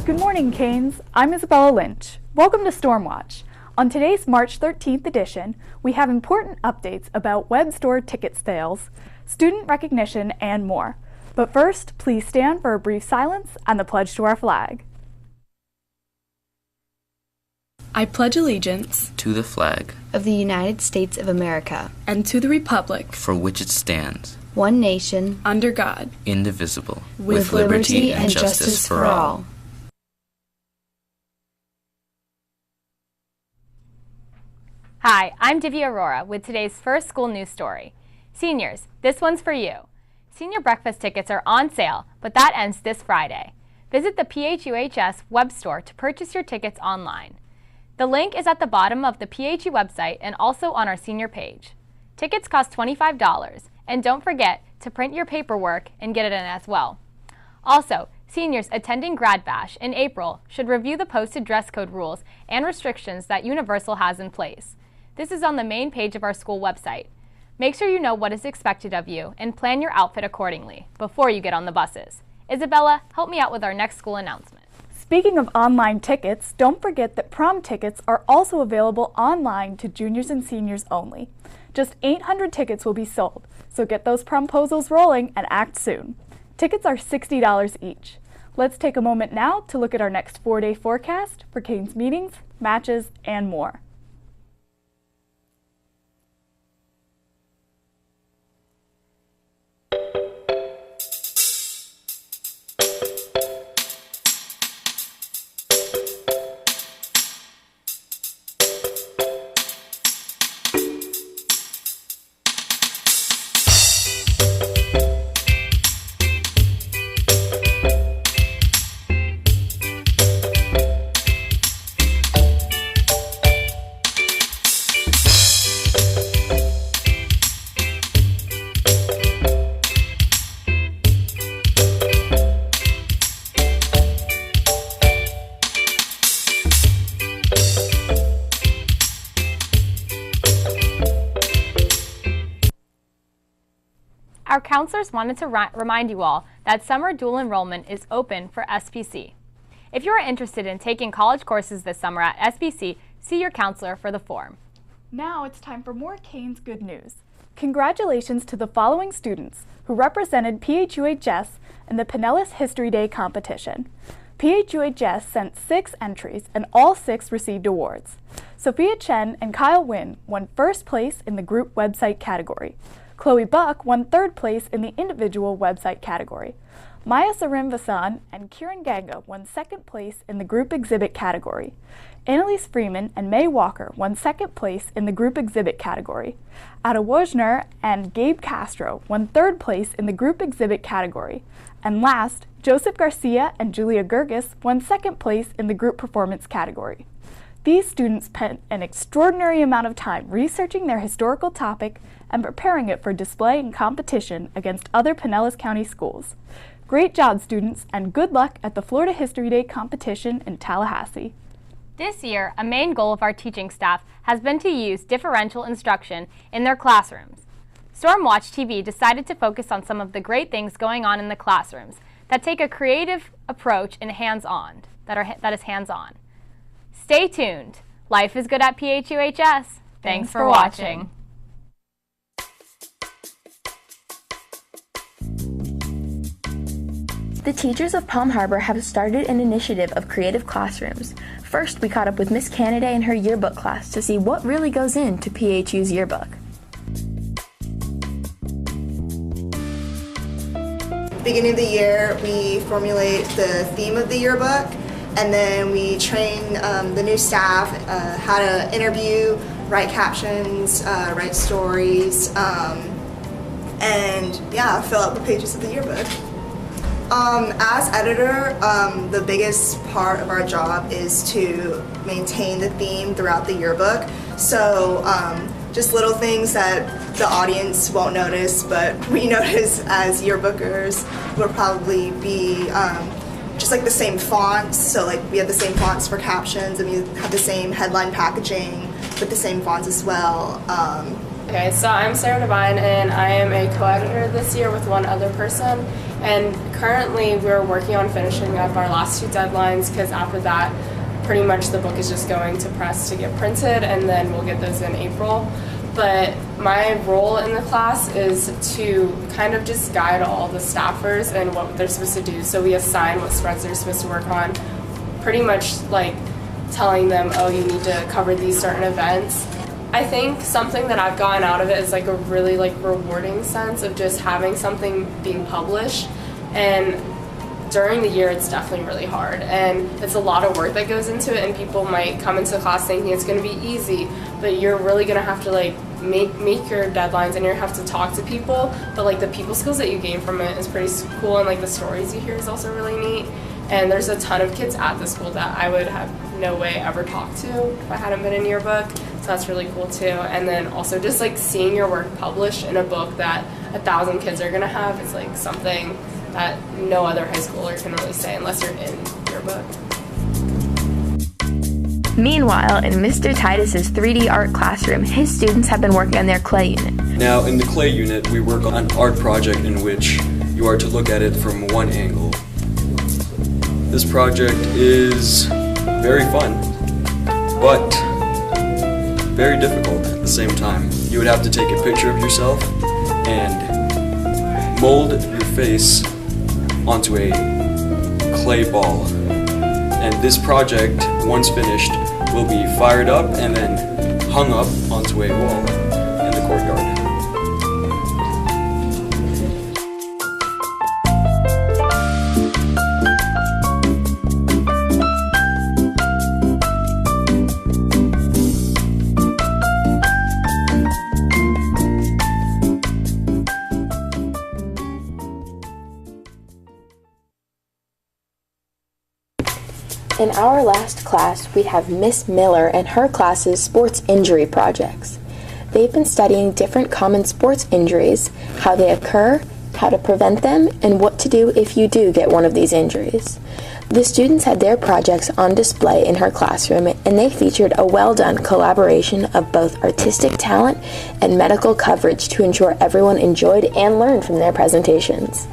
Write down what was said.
Good morning, Canes. I'm Isabella Lynch. Welcome to Stormwatch. On today's March 13th edition, we have important updates about web store ticket sales, student recognition, and more. But first, please stand for a brief silence and the pledge to our flag. I pledge allegiance to the flag of the United States of America and to the republic for which it stands, one nation, under God, indivisible, with liberty and justice for all. Hi, I'm Divya Arora with today's first school news story. Seniors, this one's for you. Senior breakfast tickets are on sale, but that ends this Friday. Visit the PHUHS web store to purchase your tickets online. The link is at the bottom of the PHU website and also on our senior page. Tickets cost $25, and don't forget to print your paperwork and get it in as well. Also, seniors attending Grad Bash in April should review the posted dress code rules and restrictions that Universal has in place. This is on the main page of our school website. Make sure you know what is expected of you and plan your outfit accordingly before you get on the buses. Isabella, help me out with our next school announcement. Speaking of online tickets, don't forget that prom tickets are also available online to juniors and seniors only. Just 800 tickets will be sold, so get those promposals rolling and act soon. Tickets are $60 each. Let's take a moment now to look at our next 4-day forecast for Canes meetings, matches, and more. Our counselors wanted to remind you all that summer dual enrollment is open for SPC. If you are interested in taking college courses this summer at SPC, see your counselor for the form. Now it's time for more Canes good news. Congratulations to the following students who represented PHUHS in the Pinellas History Day competition. PHUHS sent 6 entries and all 6 received awards. Sophia Chen and Kyle Wynn won first place in the group website category. Chloe Buck won 3rd place in the individual website category. Maya Sarimvasan and Kieran Ganga won 2nd place in the group exhibit category. Annalise Freeman and May Walker won 2nd place in the group exhibit category. Ada Wojner and Gabe Castro won 3rd place in the group exhibit category. And last, Joseph Garcia and Julia Gerges won 2nd place in the group performance category. These students spent an extraordinary amount of time researching their historical topic and preparing it for display and competition against other Pinellas County schools. Great job, students, and good luck at the Florida History Day competition in Tallahassee. This year, a main goal of our teaching staff has been to use differential instruction in their classrooms. Stormwatch TV decided to focus on some of the great things going on in the classrooms that take a creative approach and that is hands-on. Stay tuned. Life is good at PHUHS. Thanks for watching. The teachers of Palm Harbor have started an initiative of creative classrooms. First, we caught up with Miss Canaday and her yearbook class to see what really goes into PHU's yearbook. Beginning of the year, we formulate the theme of the yearbook, and then we train the new staff how to interview, write captions, write stories, and fill out the pages of the yearbook. As editor, the biggest part of our job is to maintain the theme throughout the yearbook. So just little things that the audience won't notice, but we notice as yearbookers will probably be just like the same fonts. So like we have the same fonts for captions, and we have the same headline packaging with the same fonts as well. Okay, so I'm Sarah Devine, and I am a co-editor this year with one other person. And currently we're working on finishing up our last 2 deadlines, because after that pretty much the book is just going to press to get printed, and then we'll get those in April. But my role in the class is to kind of just guide all the staffers and what they're supposed to do. So we assign what spreads they're supposed to work on, pretty much like telling them, oh, you need to cover these certain events. I think something that I've gotten out of it is like a really rewarding sense of just having something being published. And during the year it's definitely really hard, and it's a lot of work that goes into it, and people might come into class thinking it's going to be easy, but you're really going to have to make your deadlines, and you have to talk to people, but the people skills that you gain from it is pretty cool, and the stories you hear is also really neat. And there's a ton of kids at the school that I would have no way ever talked to if I hadn't been in yearbook, so that's really cool too. And then also just seeing your work published in a book that 1,000 kids are going to have is something that no other high schooler can really say unless you're in yearbook. Meanwhile, in Mr. Titus's 3D art classroom, his students have been working on their clay unit. Now, in the clay unit, we work on an art project in which you are to look at it from one angle. This project is very fun, but very difficult at the same time. You would have to take a picture of yourself and mold your face onto a clay ball. And this project, once finished, will be fired up and then hung up onto a wall in the courtyard. In our last class, we have Miss Miller and her class's sports injury projects. They've been studying different common sports injuries, how they occur, how to prevent them, and what to do if you do get one of these injuries. The students had their projects on display in her classroom, and they featured a well-done collaboration of both artistic talent and medical coverage to ensure everyone enjoyed and learned from their presentations.